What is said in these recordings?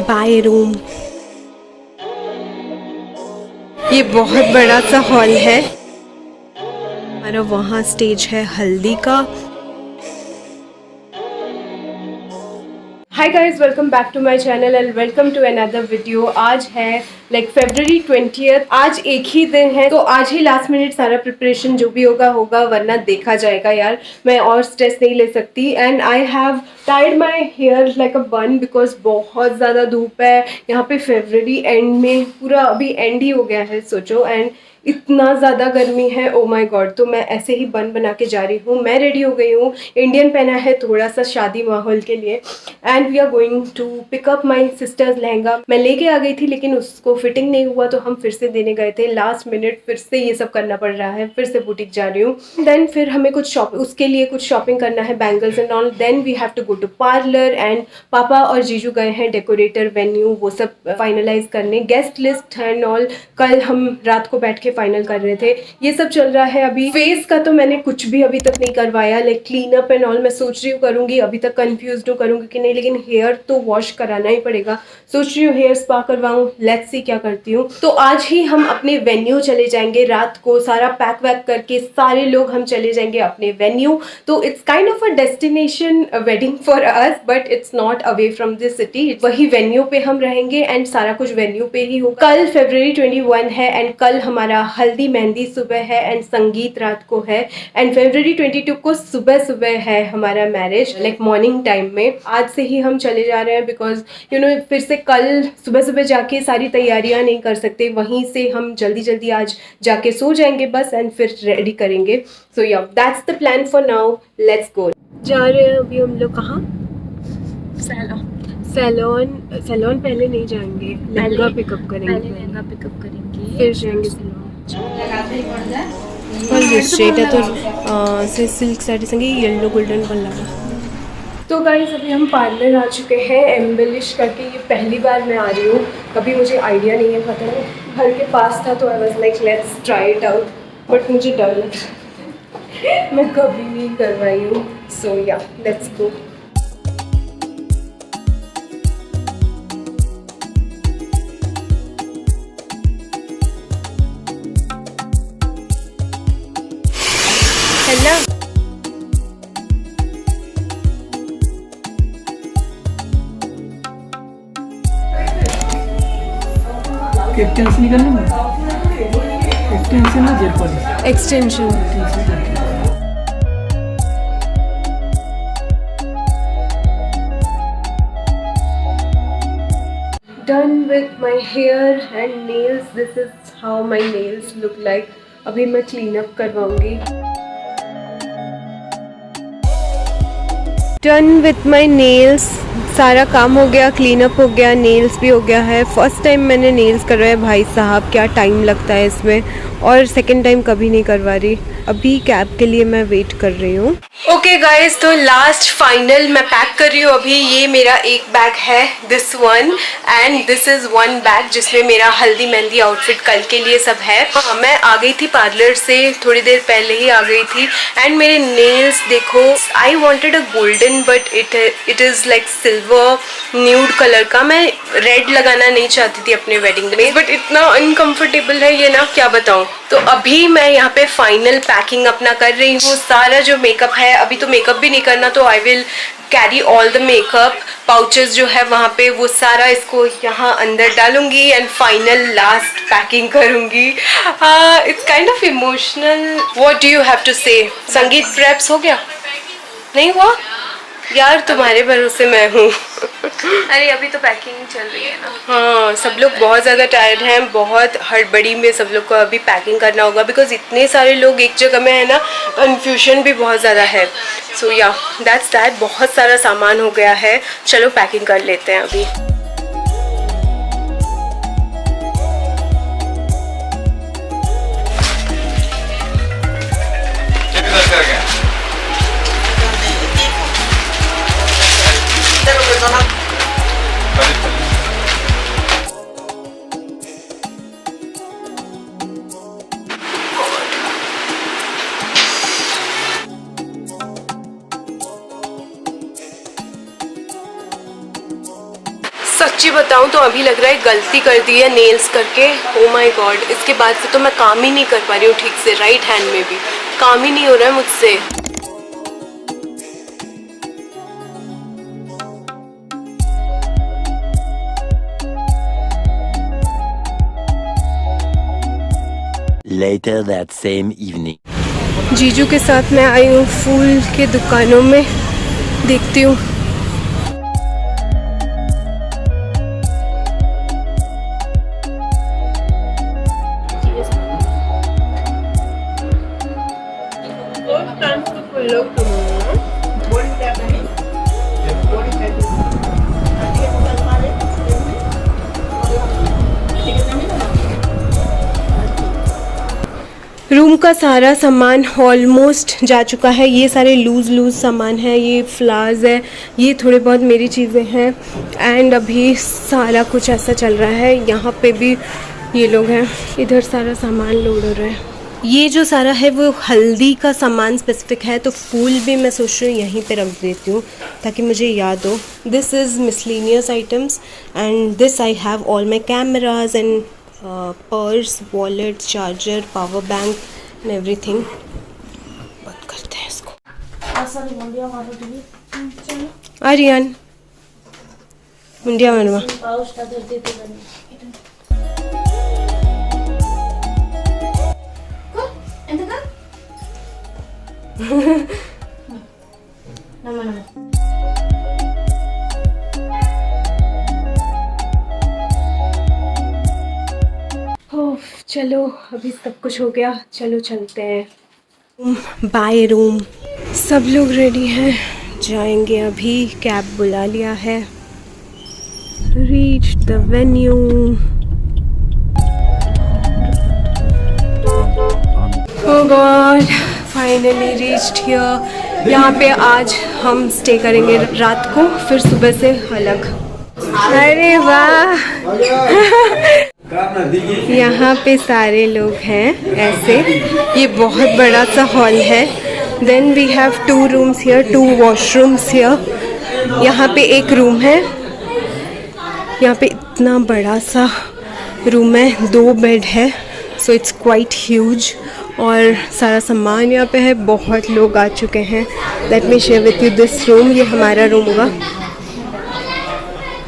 Bye room. ये बहुत बड़ा सा हॉल है। हमारा वहाँ स्टेज है हल्दी का। Hi guys, welcome back to my channel and welcome to another video. आज है February 20th। आज एक ही दिन है तो आज ही लास्ट मिनट सारा प्रिपरेशन जो भी होगा वरना देखा जाएगा यार। मैं और स्ट्रेस नहीं ले सकती। And I have tied my hair like a bun because बहुत ज़्यादा धूप है यहाँ पे। फरवरी एंड में पूरा अभी एंड ही हो गया है सोचो। एंड इतना ज़्यादा गर्मी है, ओ माय गॉड। तो मैं ऐसे ही बन बना के जा रही हूँ। मैं रेडी हो गई हूँ, इंडियन पहना है थोड़ा सा शादी माहौल के लिए। And we are going to pick up my sister's lehenga. मैं लेके आ गई थी लेकिन उसको फिटिंग नहीं हुआ तो हम फिर से देने गए थे। लास्ट मिनट फिर से ये सब करना पड़ रहा है, फिर से बुटीक जा रही हूँ। देन फिर हमें उसके लिए कुछ शॉपिंग करना है, bangles and all. Then we have to go to parlour and papa और जीजू गए हैं डेकोरेटर, वेन्यू वो सब फाइनलाइज करने, गेस्ट लिस्ट एंड ऑल। कल हम रात को बैठ के फाइनल कर रहे थे। ये सब चल रहा है अभी। फेस का तो मैंने कुछ भी अभी तक नहीं करवाया, like clean up and all मैं सोच रही हूँ करूंगी। अभी तक कंफ्यूज हूँ करूंगी कि नहीं, लेकिन हेयर तो वॉश कराना ही पड़ेगा। सोच रही हूँ हेयर स्पा करवाऊँ, लेट्स सी क्या करती हूँ। तो आज ही हम अपने वेन्यू चले जाएंगे रात को, सारा पैक वैक करके सारे लोग हम चले जाएंगे अपने वेन्यू। तो it's kind of a destination wedding for us but it's not away from this city. वही वेन्यू पे हम रहेंगे एंड सारा कुछ वेन्यू पे ही होगा। कल February 21 है एंड कल हमारा हल्दी मेहंदी सुबह है एंड संगीत रात को है। एंड February 22 को सुबह सुबह है हमारा मैरिज, लाइक मॉर्निंग टाइम में। आज से ही हम चले जा रहे हैं बिकॉज यू नो फिर से कल सुबह सुबह जाके सारी तैयारियां नहीं कर सकते। वहीं से हम जल्दी जल्दी आज जाके सो जाएंगे बस एंड फिर रेडी करेंगे। सो या that's the plan for now, let's go. जा रहे हैं अभी हम लोग कहाँ? सैलून पहले नहीं जाएंगे, लहंगा पिकअप करेंगे। फिर जाएंगे सैलून। तो सिल्क साड़ी संगे येलो गोल्डन बन लगा। तो गाइस अभी हम पार्लर आ चुके हैं एम्बेलिश करके। ये पहली बार मैं आ रही हूँ, कभी मुझे आइडिया नहीं है, पता नहीं घर के पास था तो I was like let's try it out. But मुझे डर लग रहा है, मैं कभी नहीं करवाई हूँ। सो या लेट्स गो। है ना? एक्सटेंशन निकालने में एक्सटेंशन ना gel polish extension. Done with my hair and nails. This is how my nails look like. अभी मैं क्लीन अप करवाऊंगी। डन विथ माई नेल्स, सारा काम हो गया, क्लीन अप हो गया, नेल्स भी हो गया है। फर्स्ट टाइम मैंने नेल्स करवाए, भाई साहब क्या टाइम लगता है इसमें, और सेकंड टाइम कभी नहीं करवा रही। अभी कैब के लिए मैं वेट कर रही हूँ। ओके गाइज, तो लास्ट फाइनल मैं पैक कर रही हूँ अभी। ये मेरा एक बैग है, this one, and this is one bag जिसमें मेरा हल्दी मेहंदी आउटफिट कल के लिए सब है। मैं आ गई थी पार्लर से, थोड़ी देर पहले ही आ गई थी। एंड मेरे नेल्स देखो, I wanted a golden but it is like silver nude colour का। मैं रेड लगाना नहीं चाहती थी अपने वेडिंग में, बट इतना अनकंफर्टेबल है ये ना, क्या बताऊँ। तो अभी मैं यहाँ पे फाइनल पैकिंग अपना कर रही हूँ। सारा जो मेकअप है, अभी तो मेकअप भी नहीं करना, तो I will carry all the makeup pouches जो है वहाँ पे, वो सारा इसको यहाँ अंदर डालूंगी एंड फाइनल लास्ट पैकिंग करूंगी। It's kind of emotional. What do you have to say? Sangeet preps हो गया? नहीं हुआ यार, तुम्हारे भरोसे मैं हूँ। अरे अभी तो पैकिंग चल रही है ना। हाँ, सब लोग बहुत ज़्यादा टायर्ड हैं, बहुत हड़बड़ी में सब लोग को अभी पैकिंग करना होगा बिकॉज इतने सारे लोग एक जगह में है ना, कन्फ्यूजन भी बहुत ज़्यादा है। सो या दैट्स दैट, बहुत सारा सामान हो गया है। चलो पैकिंग कर लेते हैं अभी। सच्ची बताऊं तो अभी लग रहा है गलती कर दी है नेल्स करके। ओ माय गॉड, इसके बाद से तो मैं काम ही नहीं कर पा रही हूँ ठीक से। राइट हैंड में भी काम ही नहीं हो रहा है मुझसे। Later that same evening. जीजू के साथ मैं आई हूँ फूल के दुकानों में, देखती हूँ। रूम का सारा सामान ऑलमोस्ट जा चुका है। ये सारे लूज़ सामान है, ये फ्लावर्स है, ये थोड़े बहुत मेरी चीज़ें हैं। एंड अभी सारा कुछ ऐसा चल रहा है। यहाँ पे भी ये लोग हैं, इधर सारा सामान लोड हो रहा है। ये जो सारा है वो हल्दी का सामान स्पेसिफिक है, तो फूल भी मैं सोच रही हूँ यहीं पे रख देती हूँ ताकि मुझे याद हो। This is miscellaneous items and this I have all my cameras and purse, wallet, charger, power bank and everything. बंद करते हैं इसको। आर्यन मुंडिया मनवा चलो अभी सब कुछ हो गया, चलो चलते हैं बाय रूम। सब लोग रेडी हैं, जाएंगे अभी। कैब बुला लिया है। Reach the venue. Oh God, finally reached here. यहाँ पे आज हम स्टे करेंगे रात को, फिर सुबह से अलग। अरे वाह यहाँ पे सारे लोग हैं ऐसे। ये बहुत बड़ा सा हॉल है। Then we have 2 rooms here, 2 washrooms here. यहाँ पे एक रूम है, यहाँ पे इतना बड़ा सा रूम है, 2 बेड है, सो इट्स क्वाइट ह्यूज। और सारा सामान यहाँ पे है। बहुत लोग आ चुके हैं। Let me share with you this room. ये हमारा रूम होगा।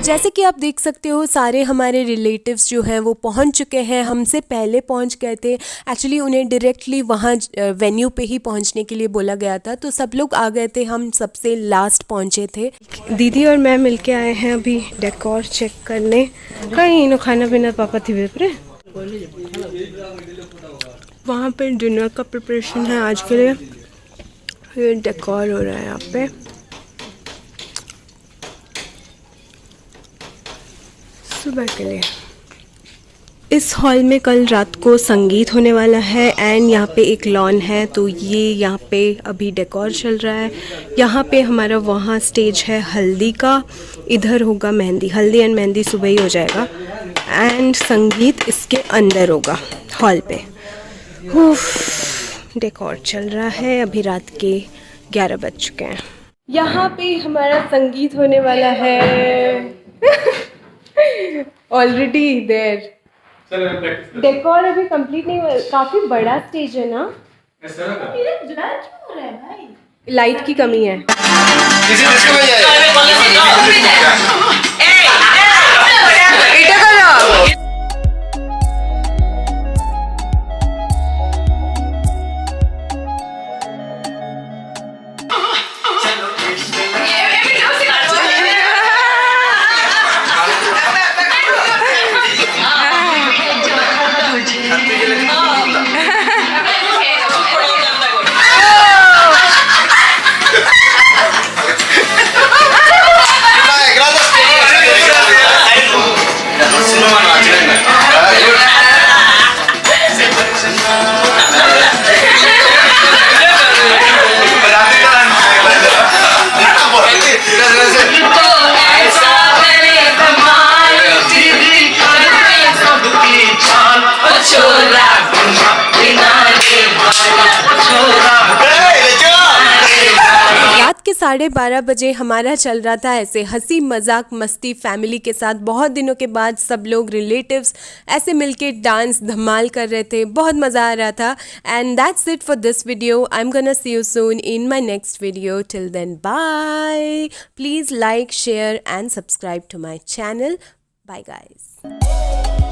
जैसे कि आप देख सकते हो सारे हमारे रिलेटिव्स जो हैं वो पहुंच चुके हैं। हमसे पहले पहुंच गए थे। एक्चुअली उन्हें डायरेक्टली वहां वेन्यू पे ही पहुंचने के लिए बोला गया था, तो सब लोग आ गए थे। हम सबसे लास्ट पहुंचे थे। दीदी और मैं मिलके आए हैं अभी डेकोर चेक करने। कहीं इन्हों खाना पीना पापा थी वे वहाँ पे डिनर का प्रिपरेशन है आज के लिए। ये डेकोर हो रहा है यहाँ पे। सुबह के लिए इस हॉल में कल रात को संगीत होने वाला है एंड यहाँ पे एक लॉन है, तो ये यहाँ पे अभी डेकोर चल रहा है। यहाँ पे हमारा वहाँ स्टेज है हल्दी का, इधर होगा मेहंदी। हल्दी एंड मेहंदी सुबह ही हो जाएगा एंड संगीत इसके अंदर होगा हॉल पे। डेकोर चल रहा है। अभी रात के 11 बज चुके हैं। यहाँ पे हमारा संगीत होने वाला है। ऑलरेडी देर डेकोर अभी कंप्लीट नहीं हुआ। काफी बड़ा स्टेज है ना, लाइट की कमी है। 12:30 बजे हमारा चल रहा था ऐसे हंसी मजाक मस्ती फैमिली के साथ। बहुत दिनों के बाद सब लोग रिलेटिव्स ऐसे मिलके डांस धमाल कर रहे थे, बहुत मज़ा आ रहा था। And that's it for this video. I am gonna see you soon in my next video. Till then bye. Please like share and subscribe to my channel. Bye guys.